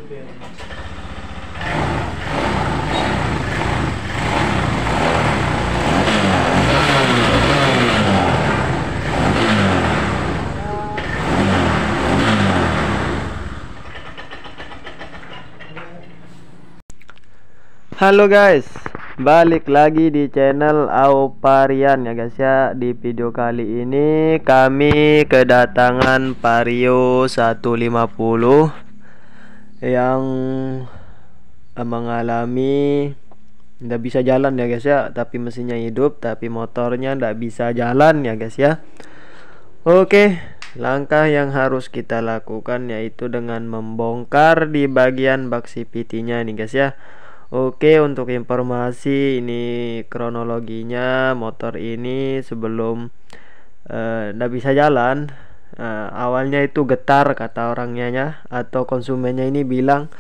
Halo guys, balik lagi di channel Auparian ya guys ya. Di video kali ini kami kedatangan Vario 150 yang mengalami nggak bisa jalan ya guys ya. Tapi mesinnya hidup, tapi motornya nggak bisa jalan ya guys ya. Oke, langkah yang harus kita lakukan yaitu dengan membongkar di bagian bak CVT-nya nih guys ya. Oke, untuk informasi ini kronologinya, motor ini sebelum nggak bisa jalan, awalnya itu getar kata orangnya ya, atau konsumennya ini bilang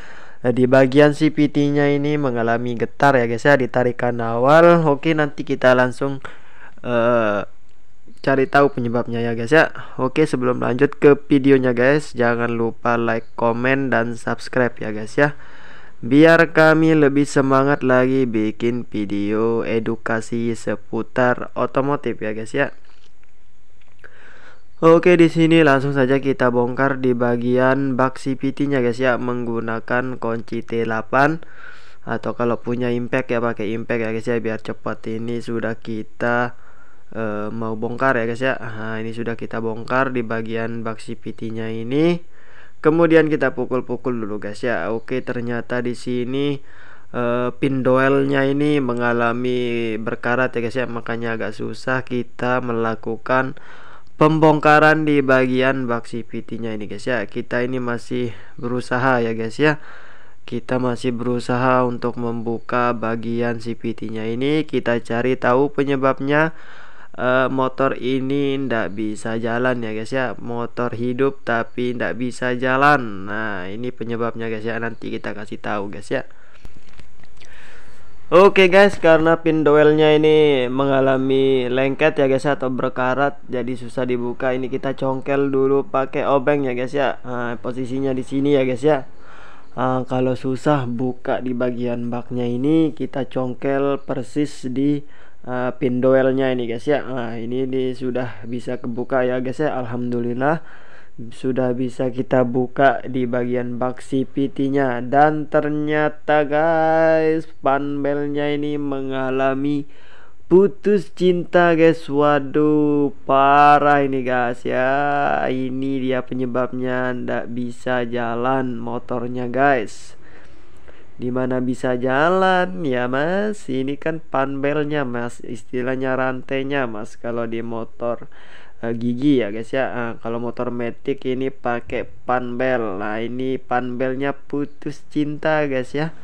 di bagian CVT-nya ini mengalami getar ya guys ya, ditarikan awal. Oke, nanti kita langsung cari tahu penyebabnya ya guys ya. Oke, sebelum lanjut ke videonya guys, jangan lupa like, komen, dan subscribe ya guys ya, biar kami lebih semangat lagi bikin video edukasi seputar otomotif ya guys ya. Oke, di sini langsung saja kita bongkar di bagian bak CVT-nya guys ya, menggunakan kunci T8 atau kalau punya impact ya pakai impact ya guys ya, biar cepat. Ini sudah kita mau bongkar ya guys ya. Nah, ini sudah kita bongkar di bagian bak CVT-nya ini. Kemudian kita pukul-pukul dulu guys ya. Oke, ternyata di sini pin doelnya ini mengalami berkarat ya guys ya, makanya agak susah kita melakukan pembongkaran di bagian bak CVT-nya ini guys ya. Kita ini masih berusaha ya guys ya. Kita masih berusaha untuk membuka bagian CVT-nya ini. Kita cari tahu penyebabnya. Motor ini ndak bisa jalan ya guys ya, motor hidup tapi ndak bisa jalan. Nah, ini penyebabnya guys ya, nanti kita kasih tahu guys ya. Oke guys, karena pin doelnya ini mengalami lengket ya guys ya, atau berkarat, jadi susah dibuka. Ini kita congkel dulu pakai obeng ya guys ya. Nah, posisinya di sini ya guys ya. Kalau susah buka di bagian baknya ini, kita congkel persis di pin doelnya ini guys ya. Nah, ini sudah bisa kebuka ya guys ya. Alhamdulillah sudah bisa kita buka di bagian bak CVT-nya, dan ternyata guys panelnya ini mengalami putus cinta guys. Waduh, parah ini guys ya. Ini dia penyebabnya, ndak bisa jalan motornya guys. Dimana bisa jalan ya mas, ini kan panelnya mas, istilahnya rantainya mas kalau di motor gigi ya guys ya. Kalau motor matic ini pakai panel. Nah, ini panelnya putus cinta guys ya.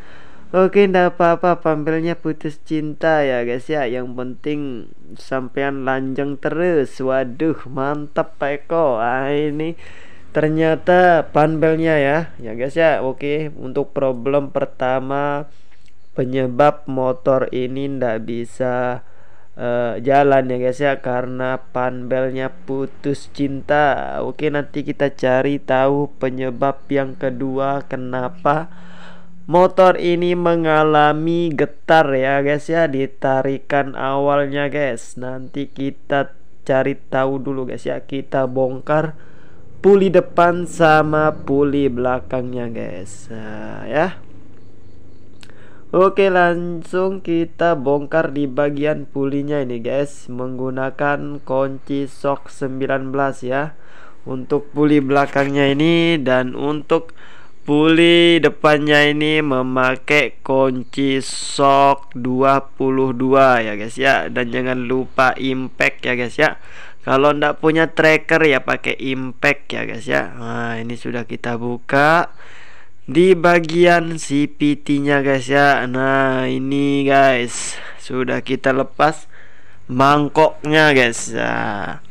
Oke, ndak apa-apa, panelnya putus cinta ya guys ya, yang penting sampean lanjeng terus. Waduh, mantap Pak Eko. Ini ternyata panelnya ya guys ya. Oke, untuk problem pertama penyebab motor ini ndak bisa jalan ya guys ya, karena panelnya putus cinta. Oke, nanti kita cari tahu penyebab yang kedua kenapa motor ini mengalami getar ya guys ya, ditarikan awalnya guys. Nanti kita cari tahu dulu guys ya. Kita bongkar puli depan sama puli belakangnya guys. Nah, ya. Oke, langsung kita bongkar di bagian pulinya ini guys, menggunakan kunci shock 19 ya untuk puli belakangnya ini, dan untuk puli depannya ini memakai kunci shock 22 ya guys ya. Dan jangan lupa impact ya guys ya. Kalau ndak punya tracker ya pakai impact ya guys ya. Nah, ini sudah kita buka di bagian CVT-nya guys ya. Nah, ini guys sudah kita lepas mangkoknya guys ya.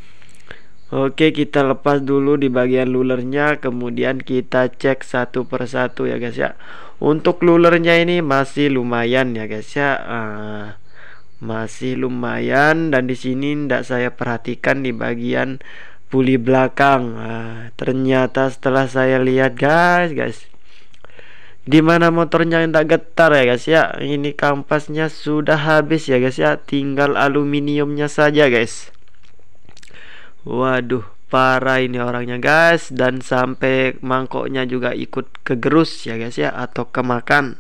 Oke, kita lepas dulu di bagian lulernya, kemudian kita cek satu persatu ya guys ya. Untuk lulernya ini masih lumayan ya guys ya. Masih lumayan, dan di sini ndak saya perhatikan di bagian puli belakang. Ternyata setelah saya lihat guys, Dimana motornya tidak getar ya guys ya. Ini kampasnya sudah habis ya guys ya, tinggal aluminiumnya saja guys. Waduh, parah ini orangnya guys. Dan sampai mangkoknya juga ikut kegerus ya guys ya, atau kemakan.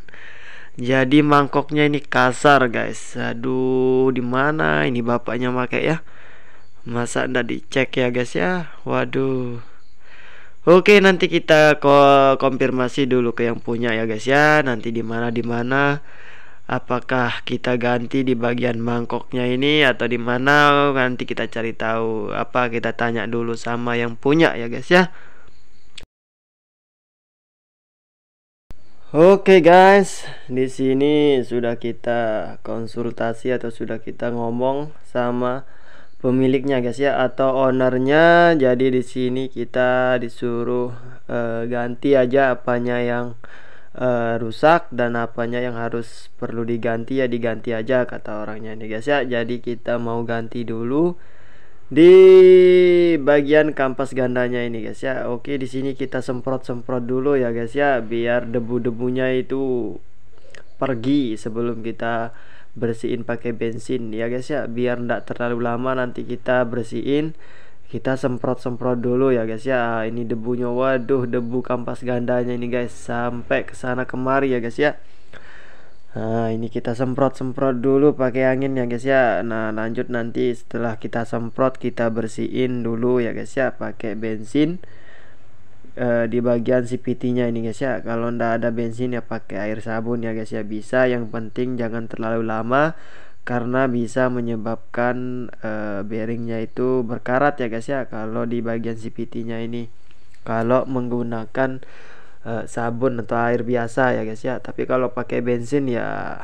Jadi mangkoknya ini kasar guys. Aduh, dimana ini bapaknya pakai ya? Masa ndak dicek ya guys ya? Waduh. Oke, nanti kita konfirmasi dulu ke yang punya ya guys ya. Nanti di mana apakah kita ganti di bagian mangkoknya ini atau di mana, nanti kita cari tahu. Apa kita tanya dulu sama yang punya ya guys ya. Oke guys, di sini sudah kita konsultasi atau sudah kita ngomong sama pemiliknya guys ya, atau ownernya. Jadi di sini kita disuruh ganti aja apanya yang rusak, dan apanya yang harus perlu diganti ya diganti aja kata orangnya ini guys ya. Jadi kita mau ganti dulu di bagian kampas gandanya ini guys ya. Oke, di sini kita semprot-semprot dulu ya guys ya, biar debu-debunya itu pergi sebelum kita bersihin pakai bensin ya guys ya, biar ndak terlalu lama nanti kita bersihin. Kita semprot-semprot dulu ya guys ya. Ini debunya, waduh, debu kampas gandanya ini guys sampai ke sana kemari ya guys ya. Nah, ini kita semprot-semprot dulu pakai angin ya guys ya. Nah, lanjut nanti setelah kita semprot kita bersihin dulu ya guys ya pakai bensin di bagian CVT-nya ini guys ya. Kalau ndak ada bensin ya pakai air sabun ya guys ya, bisa. Yang penting jangan terlalu lama karena bisa menyebabkan bearingnya itu berkarat ya guys ya kalau di bagian CVT-nya ini, kalau menggunakan sabun atau air biasa ya guys ya. Tapi kalau pakai bensin ya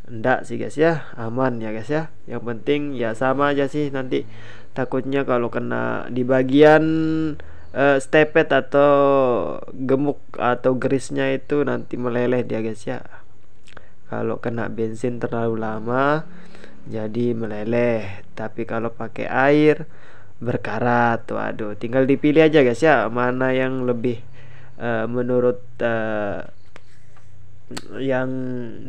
enggak sih guys ya, aman ya guys ya. Yang penting ya sama aja sih, nanti takutnya kalau kena di bagian stepet atau gemuk atau gerisnya itu nanti meleleh dia guys ya. Kalau kena bensin terlalu lama jadi meleleh, tapi kalau pakai air berkarat. Waduh, tinggal dipilih aja guys ya mana yang lebih menurut yang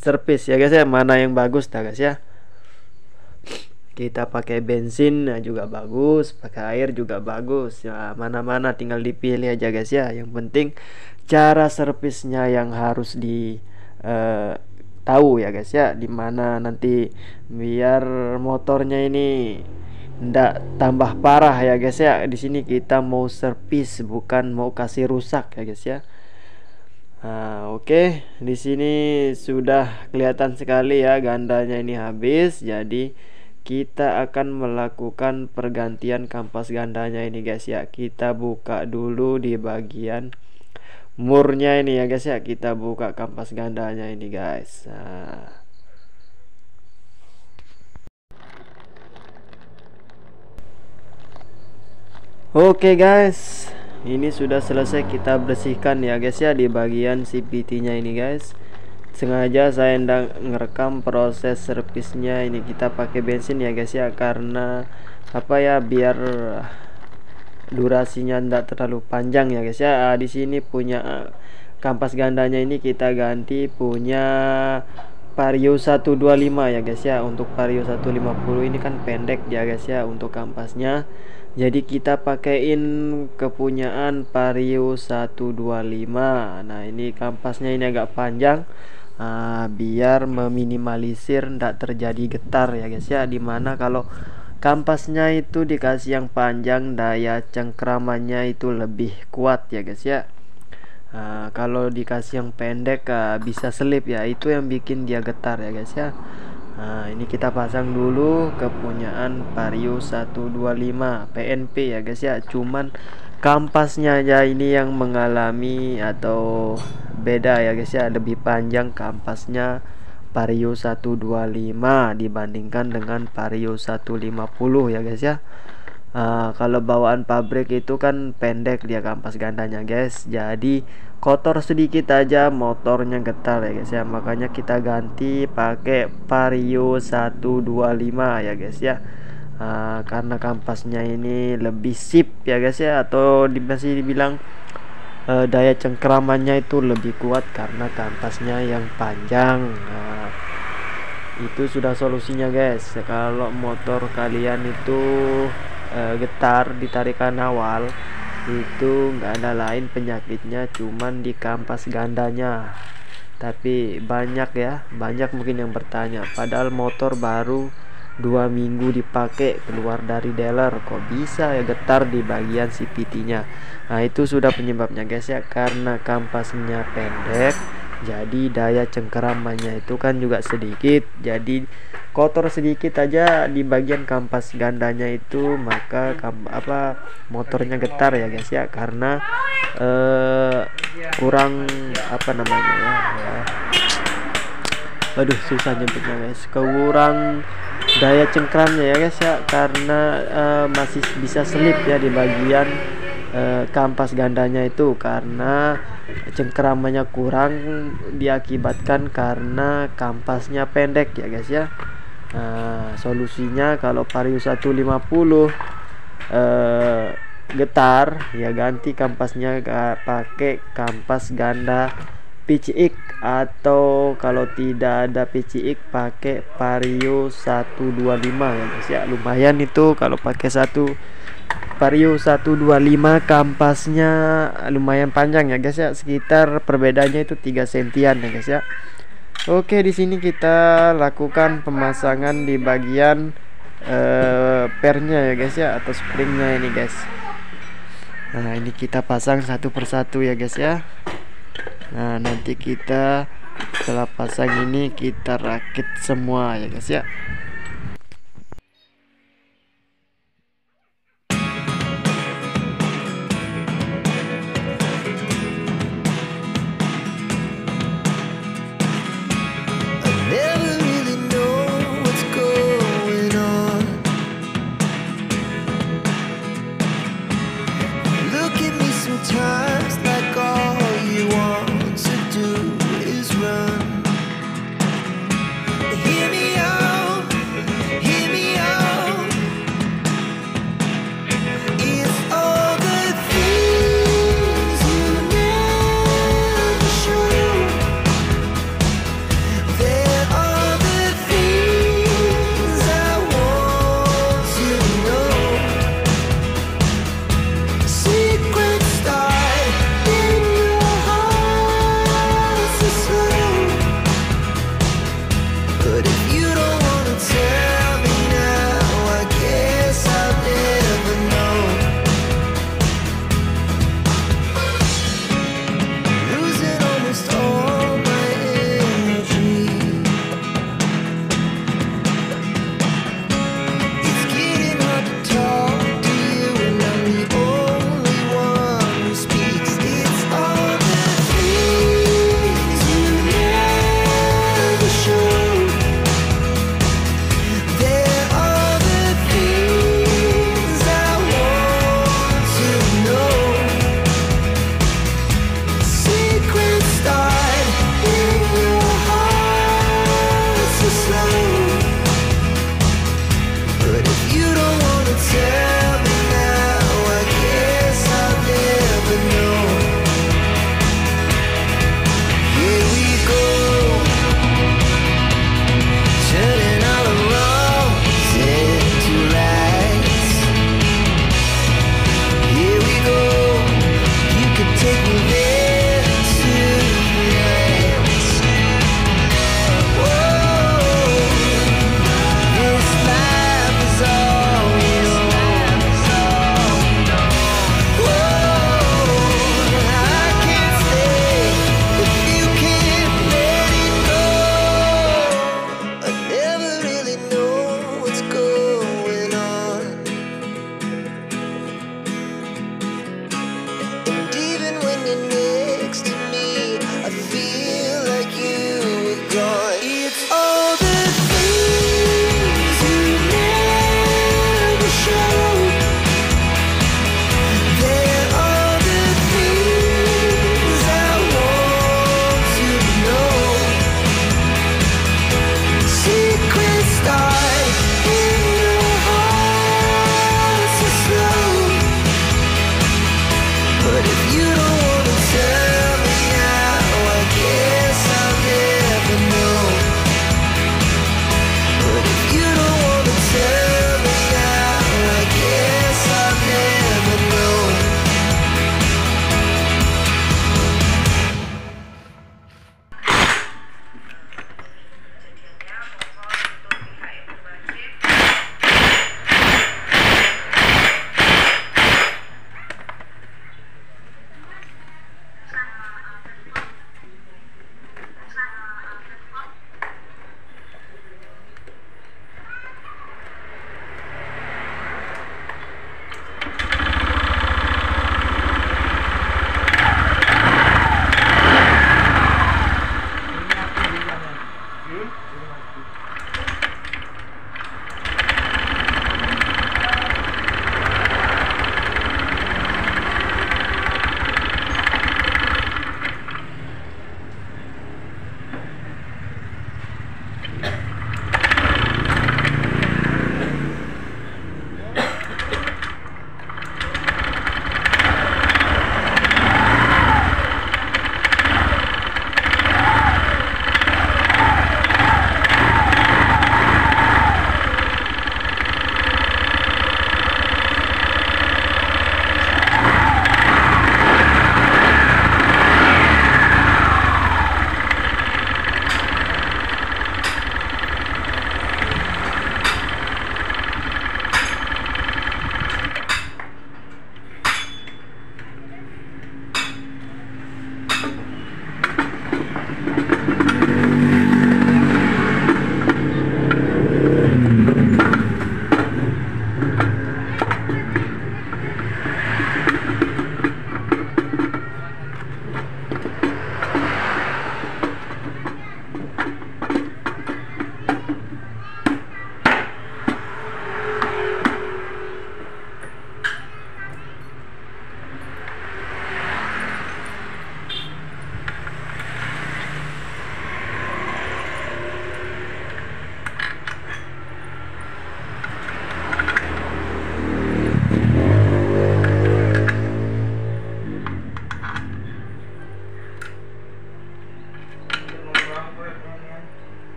servis ya guys ya, mana yang bagus dah guys ya. Kita pakai bensin juga bagus, pakai air juga bagus ya, mana-mana tinggal dipilih aja guys ya. Yang penting cara servisnya yang harus di tahu ya guys ya, dimana nanti biar motornya ini ndak tambah parah ya guys ya. Di sini kita mau servis bukan mau kasih rusak ya guys ya. Nah, oke, di sini sudah kelihatan sekali ya gandanya ini habis. Jadi kita akan melakukan pergantian kampas gandanya ini guys ya. Kita buka dulu di bagian murnya ini ya guys ya. Kita buka kampas gandanya ini guys. Nah, oke guys, ini sudah selesai kita bersihkan ya guys ya di bagian CVT-nya ini guys. Sengaja saya hendak ngerekam proses servisnya ini, kita pakai bensin ya guys ya, karena apa ya, biar durasinya tidak terlalu panjang ya guys ya. Di sini punya kampas gandanya ini kita ganti punya Vario 125 ya guys ya. Untuk Vario 150 ini kan pendek ya guys ya untuk kampasnya. Jadi kita pakaiin kepunyaan Vario 125. Nah, ini kampasnya ini agak panjang, biar meminimalisir tidak terjadi getar ya guys ya. Dimana kalau kampasnya itu dikasih yang panjang, daya cengkramannya itu lebih kuat ya guys ya. Kalau dikasih yang pendek bisa selip ya, itu yang bikin dia getar ya guys ya. Nah, ini kita pasang dulu kepunyaan Vario 125 PNP ya guys ya. Cuman kampasnya aja ini yang mengalami atau beda ya guys ya, lebih panjang kampasnya Vario 125 dibandingkan dengan Vario 150 ya guys ya. Kalau bawaan pabrik itu kan pendek dia kampas gandanya guys, jadi kotor sedikit aja motornya getar ya guys ya. Makanya kita ganti pakai Vario 125 ya guys ya. Karena kampasnya ini lebih sip ya guys ya, atau masih dibilang daya cengkramannya itu lebih kuat karena kampasnya yang panjang. Nah, itu sudah solusinya guys. Kalau motor kalian itu getar di tarikan awal, itu nggak ada lain penyakitnya cuman di kampas gandanya. Tapi banyak mungkin yang bertanya, padahal motor baru 2 minggu dipakai keluar dari dealer kok bisa ya getar di bagian CVT nya. Nah itu sudah penyebabnya guys ya, karena kampasnya pendek, jadi daya cengkeramannya itu kan juga sedikit, jadi kotor sedikit aja di bagian kampas gandanya itu, maka motornya getar ya guys ya, karena kurang apa namanya ya, aduh susah nyebutnya guys, kurang daya cengkramnya ya guys ya, karena masih bisa selip ya di bagian kampas gandanya itu, karena cengkramannya kurang diakibatkan karena kampasnya pendek ya guys ya. Solusinya kalau Vario 150 getar ya, ganti kampasnya pakai kampas ganda PCX, atau kalau tidak ada PCX pakai Vario 125 ya guys ya. Lumayan itu kalau pakai Vario 125 kampasnya lumayan panjang ya guys ya, sekitar perbedaannya itu 3 sentian ya guys ya. Oke, di sini kita lakukan pemasangan di bagian pernya ya guys ya, atau springnya ini guys. Nah ini kita pasang satu persatu ya guys ya. Nah nanti kita setelah pasang ini kita rakit semua ya guys ya. Sometimes like all you want to do is run. Hear me out,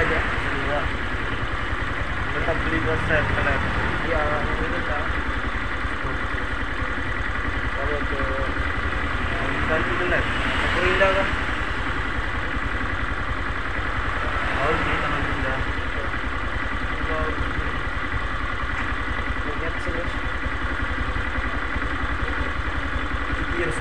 aja. Iya. Tetap beli resep kalian. Iya, ini kita. Kalau ke tadi dulu. Aku indah kan? Oh, ini tangan indah. Lihat sih, Bos. Years